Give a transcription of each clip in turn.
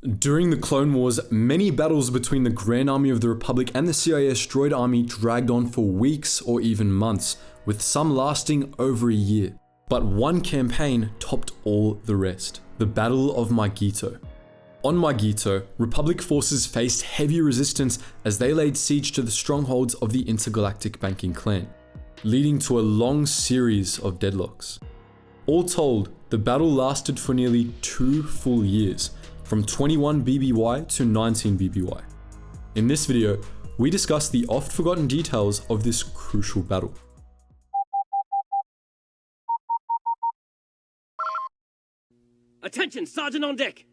During the Clone Wars, many battles between the Grand Army of the Republic and the CIS droid army dragged on for weeks or even months, with some lasting over a year. But one campaign topped all the rest, the Battle of Mygeeto. On Mygeeto, Republic forces faced heavy resistance as they laid siege to the strongholds of the intergalactic banking clan, leading to a long series of deadlocks. All told, the battle lasted for nearly 2 full years, from 21 BBY to 19 BBY. In this video, we discuss the oft-forgotten details of this crucial battle. Attention, Sergeant on deck!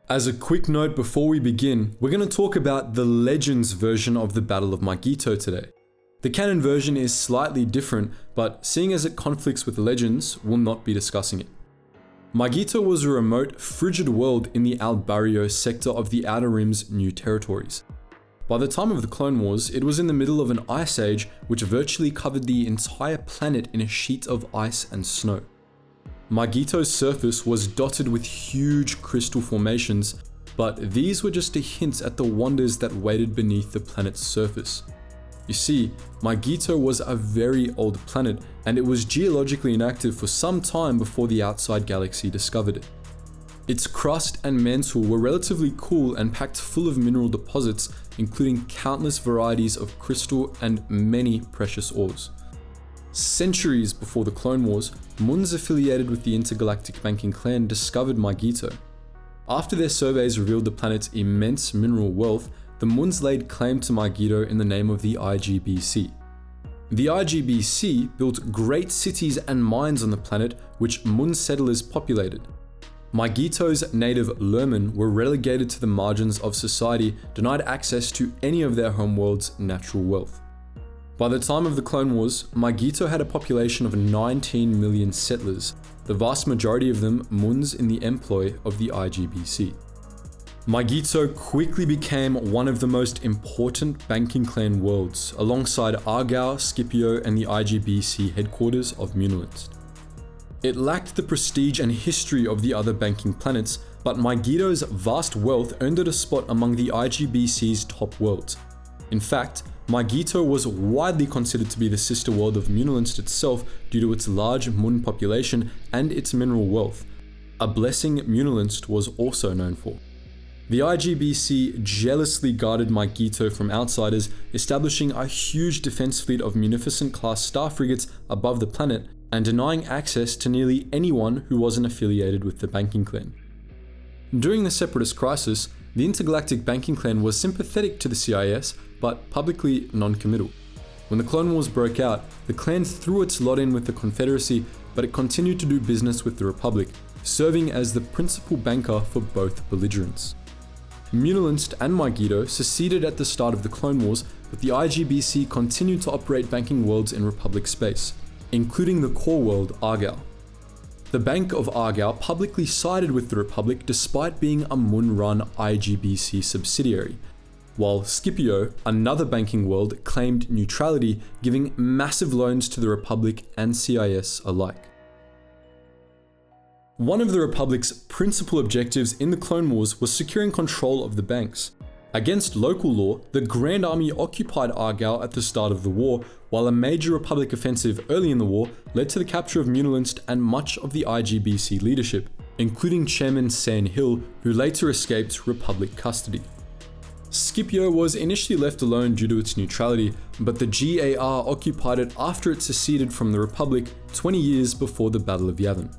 As a quick note before we begin, we're going to talk about the Legends version of the Battle of Mygeeto today. The canon version is slightly different, but seeing as it conflicts with Legends, we'll not be discussing it. Mygeeto was a remote, frigid world in the Albarrio sector of the Outer Rim's new territories. By the time of the Clone Wars, it was in the middle of an ice age which virtually covered the entire planet in a sheet of ice and snow. Mygeeto's surface was dotted with huge crystal formations, but these were just a hint at the wonders that waited beneath the planet's surface. You see, Mygeeto was a very old planet, and it was geologically inactive for some time before the outside galaxy discovered it. Its crust and mantle were relatively cool and packed full of mineral deposits, including countless varieties of crystal and many precious ores. Centuries before the Clone Wars, Muns affiliated with the intergalactic banking clan discovered Mygeeto. After their surveys revealed the planet's immense mineral wealth, the Muns laid claim to Mygeeto in the name of the IGBC. The IGBC built great cities and mines on the planet, which Mun settlers populated. Mygeeto's native Lurmen were relegated to the margins of society, denied access to any of their homeworld's natural wealth. By the time of the Clone Wars, Mygeeto had a population of 19 million settlers, the vast majority of them Muns in the employ of the IGBC. Mygeeto quickly became one of the most important banking clan worlds, alongside Argao, Scipio, and the IGBC headquarters of Munilinst. It lacked the prestige and history of the other banking planets, but Mygeeto's vast wealth earned it a spot among the IGBC's top worlds. In fact, Mygeeto was widely considered to be the sister world of Munilinst itself due to its large Mun population and its mineral wealth, a blessing Munilinst was also known for. The IGBC jealously guarded Mygeeto from outsiders, establishing a huge defense fleet of Munificent-class star frigates above the planet and denying access to nearly anyone who wasn't affiliated with the banking clan. During the Separatist crisis, the intergalactic banking clan was sympathetic to the CIS, but publicly non-committal. When the Clone Wars broke out, the clan threw its lot in with the Confederacy, but it continued to do business with the Republic, serving as the principal banker for both belligerents. Munilinst and Mygeeto seceded at the start of the Clone Wars, but the IGBC continued to operate banking worlds in Republic space, including the core world Argao. The Bank of Argao publicly sided with the Republic despite being a Mun-run IGBC subsidiary, while Scipio, another banking world, claimed neutrality, giving massive loans to the Republic and CIS alike. One of the Republic's principal objectives in the Clone Wars was securing control of the banks. Against local law, the Grand Army occupied Argao at the start of the war, while a major Republic offensive early in the war led to the capture of Munilinst and much of the IGBC leadership, including Chairman San Hill, who later escaped Republic custody. Scipio was initially left alone due to its neutrality, but the GAR occupied it after it seceded from the Republic 20 years before the Battle of Yavin.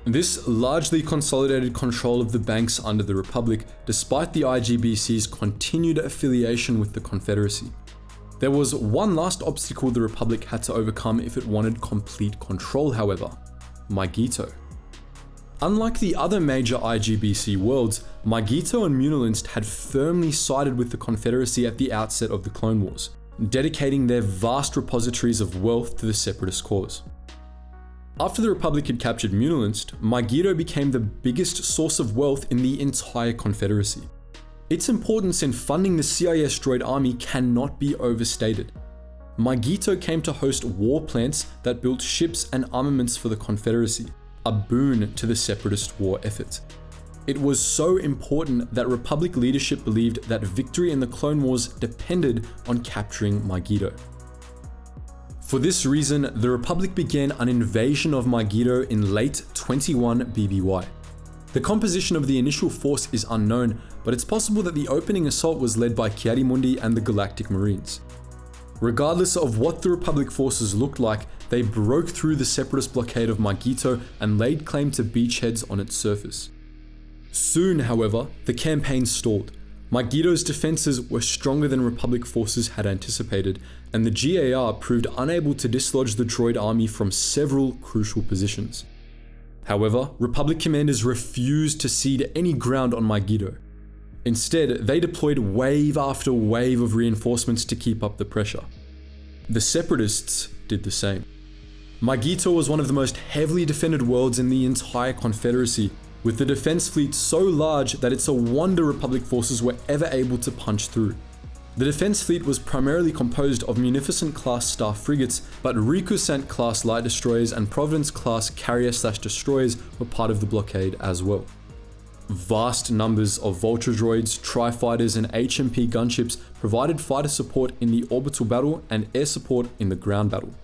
This largely consolidated control of the banks under the Republic, despite the IGBC's continued affiliation with the Confederacy. There was one last obstacle the Republic had to overcome if it wanted complete control, however: Mygeeto. Unlike the other major IGBC worlds, Mygeeto and Munilinst had firmly sided with the Confederacy at the outset of the Clone Wars, dedicating their vast repositories of wealth to the Separatist cause. After the Republic had captured Munilinst, Mygeeto became the biggest source of wealth in the entire Confederacy. Its importance in funding the CIS droid army cannot be overstated. Mygeeto came to host war plants that built ships and armaments for the Confederacy, a boon to the Separatist war effort. It was so important that Republic leadership believed that victory in the Clone Wars depended on capturing Mygeeto. For this reason, the Republic began an invasion of Mygeeto in late 21 BBY. The composition of the initial force is unknown, but it's possible that the opening assault was led by Ki-Adi-Mundi and the Galactic Marines. Regardless of what the Republic forces looked like, they broke through the Separatist blockade of Mygeeto and laid claim to beachheads on its surface. Soon, however, the campaign stalled. Mygeeto's defenses were stronger than Republic forces had anticipated, and the GAR proved unable to dislodge the droid army from several crucial positions. However, Republic commanders refused to cede any ground on Mygeeto. Instead, they deployed wave after wave of reinforcements to keep up the pressure. The Separatists did the same. Mygeeto was one of the most heavily defended worlds in the entire Confederacy, with the defense fleet so large that it's a wonder Republic forces were ever able to punch through. The defense fleet was primarily composed of Munificent-class Star frigates, but Rikusant-class light destroyers and Providence-class carrier/destroyers were part of the blockade as well. Vast numbers of Vulture droids, Tri-Fighters and HMP gunships provided fighter support in the orbital battle and air support in the ground battle.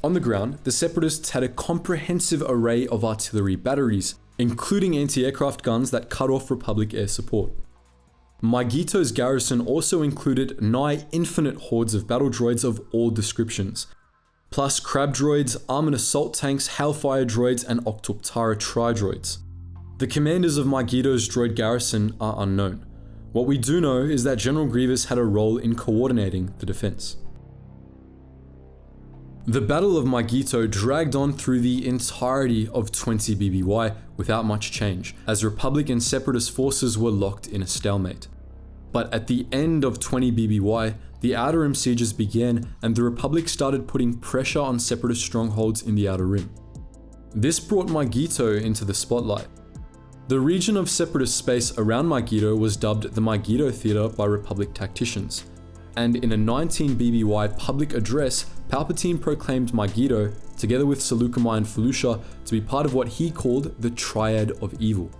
On the ground, the Separatists had a comprehensive array of artillery batteries, including anti-aircraft guns that cut off Republic air support. Mygeeto's garrison also included nigh infinite hordes of battle droids of all descriptions, plus crab droids, armored assault tanks, Hellfire droids, and Octoptara tri-droids. The commanders of Mygeeto's droid garrison are unknown. What we do know is that General Grievous had a role in coordinating the defense. The Battle of Mygeeto dragged on through the entirety of 20 BBY without much change, as Republic and Separatist forces were locked in a stalemate. But at the end of 20 BBY, the Outer Rim sieges began and the Republic started putting pressure on Separatist strongholds in the Outer Rim. This brought Mygeeto into the spotlight. The region of Separatist space around Mygeeto was dubbed the Mygeeto Theater by Republic tacticians, and in a 19 BBY public address, Palpatine proclaimed Mygeeto, together with Seleucami and Felucia, to be part of what he called the Triad of Evil.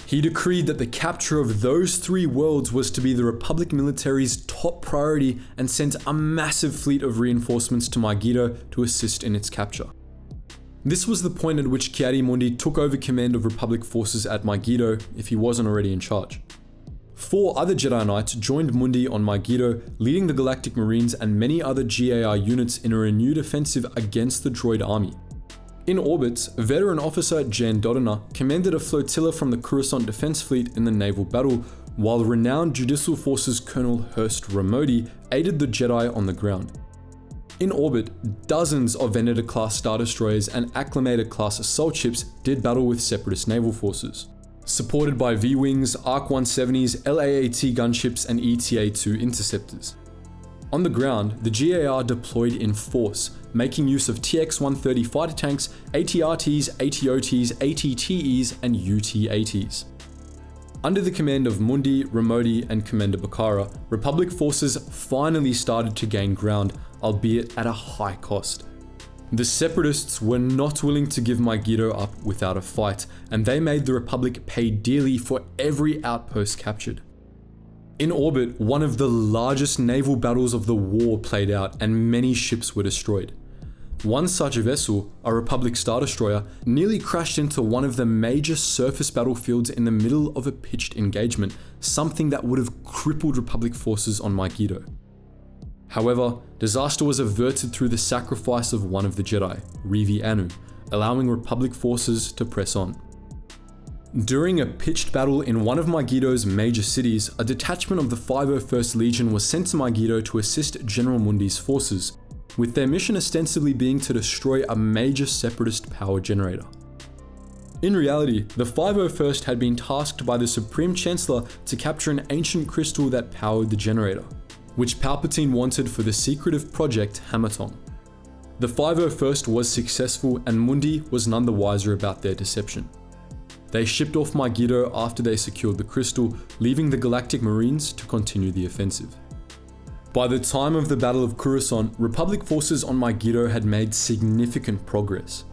He decreed that the capture of those three worlds was to be the Republic military's top priority and sent a massive fleet of reinforcements to Mygeeto to assist in its capture. This was the point at which Ki-Adi-Mundi took over command of Republic forces at Mygeeto, if he wasn't already in charge. 4 other Jedi Knights joined Mundi on Mygeeto, leading the Galactic Marines and many other GAR units in a renewed offensive against the droid army. In orbit, veteran officer Jan Dodona commanded a flotilla from the Coruscant Defense Fleet in the naval battle, while renowned Judicial Forces Colonel Hurst Ramodi aided the Jedi on the ground. In orbit, dozens of Venator-class Star Destroyers and Acclamator-class assault ships did battle with Separatist naval forces, supported by V-Wings, ARC-170s, LAAT gunships and ETA-2 interceptors. On the ground, the GAR deployed in force, making use of TX-130 fighter tanks, ATRTs, ATOTs, ATTEs and UT-80s. Under the command of Mundi, Ramodi and Commander Bakara, Republic forces finally started to gain ground, albeit at a high cost. The Separatists were not willing to give Mygeeto up without a fight, and they made the Republic pay dearly for every outpost captured. In orbit, one of the largest naval battles of the war played out and many ships were destroyed. One such vessel, a Republic Star Destroyer, nearly crashed into one of the major surface battlefields in the middle of a pitched engagement, something that would have crippled Republic forces on Mygeeto. However, disaster was averted through the sacrifice of one of the Jedi, Revi Anu, allowing Republic forces to press on. During a pitched battle in one of Mygeeto's major cities, a detachment of the 501st Legion was sent to Mygeeto to assist General Mundi's forces, with their mission ostensibly being to destroy a major Separatist power generator. In reality, the 501st had been tasked by the Supreme Chancellor to capture an ancient crystal that powered the generator, which Palpatine wanted for the secretive project Hamertong. The 501st was successful and Mundi was none the wiser about their deception. They shipped off Mygeeto after they secured the crystal, leaving the Galactic Marines to continue the offensive. By the time of the Battle of Coruscant, Republic forces on Mygeeto had made significant progress.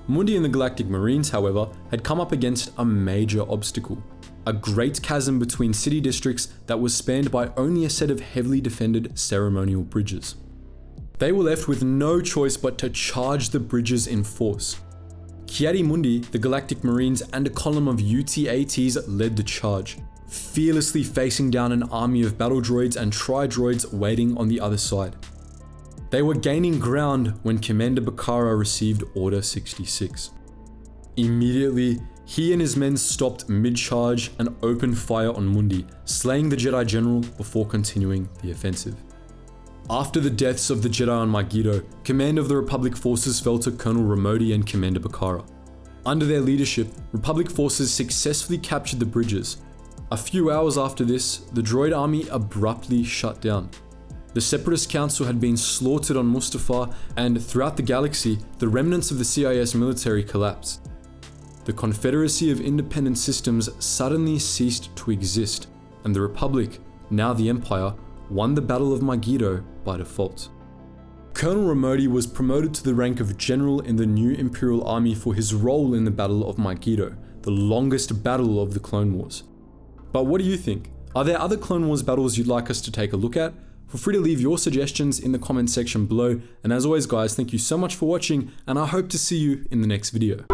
Mundi and the Galactic Marines, however, had come up against a major obstacle. A great chasm between city districts that was spanned by only a set of heavily defended ceremonial bridges. They were left with no choice but to charge the bridges in force. Ki-Adi-Mundi, the Galactic Marines, and a column of UT-ATs led the charge, fearlessly facing down an army of battle droids and tri-droids waiting on the other side. They were gaining ground when Commander Bakara received Order 66. Immediately, he and his men stopped mid-charge and opened fire on Mundi, slaying the Jedi General before continuing the offensive. After the deaths of the Jedi on Mygeeto, command of the Republic forces fell to Colonel Ramodi and Commander Bakara. Under their leadership, Republic forces successfully captured the bridges. A few hours after this, the droid army abruptly shut down. The Separatist Council had been slaughtered on Mustafar, and throughout the galaxy, the remnants of the CIS military collapsed. The Confederacy of Independent Systems suddenly ceased to exist, and the Republic, now the Empire, won the Battle of Mygeeto by default. Colonel Ramodi was promoted to the rank of General in the new Imperial Army for his role in the Battle of Mygeeto, the longest battle of the Clone Wars. But what do you think? Are there other Clone Wars battles you'd like us to take a look at? Feel free to leave your suggestions in the comment section below, and as always guys, thank you so much for watching, and I hope to see you in the next video.